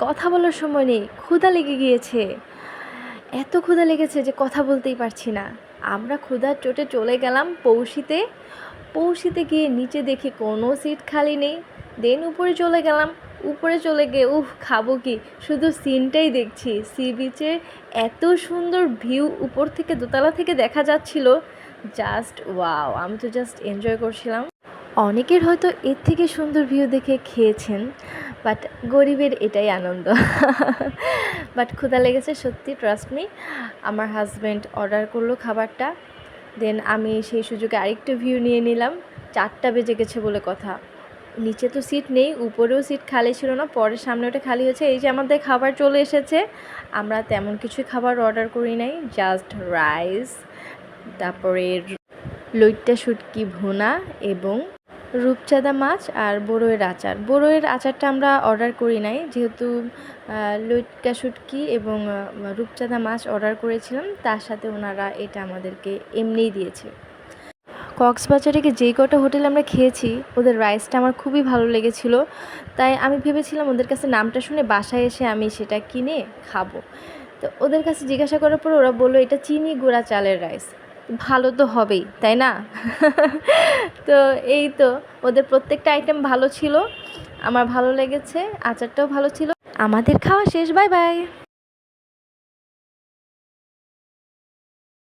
কথা বলার সময় নেই, ক্ষুধা লেগে গিয়েছে। এত ক্ষুধা লেগেছে যে কথা বলতেই পারছি না। আমরা ক্ষুধার চোটে চলে গেলাম পৌঁছিতে। পৌঁছিতে গিয়ে নিচে দেখি কোনো সিট খালি নেই। দেন উপরে চলে গেলাম। উপরে চলে গিয়ে খাবো কি, শুধু সিনটাই দেখছি। সি বিচের এত সুন্দর ভিউ উপর থেকে, দোতলা থেকে দেখা যাচ্ছিল। জাস্ট ওয়াও, আমি তো জাস্ট এনজয় করছিলাম। অনেকের হয়তো এর থেকে সুন্দর ভিউ দেখে খেয়েছেন, বাট গরিবের এটাই আনন্দ। বাট ক্ষুধা লেগেছে সত্যি, ট্রাস্ট মি। আমার হাজব্যান্ড অর্ডার করলো খাবারটা। দেন আমি সেই সুযোগে আরেকটু ভিউ নিয়ে নিলাম। 4টা বেজে গেছে বলে কথা। নিচে তো সিট নেই, উপরেও সিট খালি ছিল না, পরে সামনে ওটা খালি হয়েছে। এই যে আমাদের খাবার চলে এসেছে। আমরা তেমন কিছুই খাবার অর্ডার করি নাই, জাস্ট রাইস, তারপরে লইট্টা শুটকি ভুনা এবং রূপচাঁদা মাছ আর বড়ইয়ের আচার। বড়ইয়ের আচারটা আমরা অর্ডার করি নাই, যেহেতু লইট্টা শুটকি এবং রূপচাঁদা মাছ অর্ডার করেছিলাম। তার সাথে ওনারা এটা আমাদেরকে এমনিই দিয়েছে। কক্সবাজারে গিয়ে যেই কটা হোটেলে আমরা খেয়েছি, ওদের রাইসটা আমার খুবই ভালো লেগেছিল। তাই আমি ভেবেছিলাম ওদের কাছে নামটা শুনে বাসায় এসে আমি সেটা কিনে খাবো। তো ওদের কাছে জিজ্ঞাসা করার পর ওরা বললো এটা চিনি গুঁড়া চালের রাইস। ভালো তো হবেই, তাই না? তো এই তো, ওদের প্রত্যেকটা আইটেম ভালো ছিল, আমার ভালো লেগেছে, আচারটাও ভালো ছিল। আমাদের খাওয়া শেষ, বাই বাই।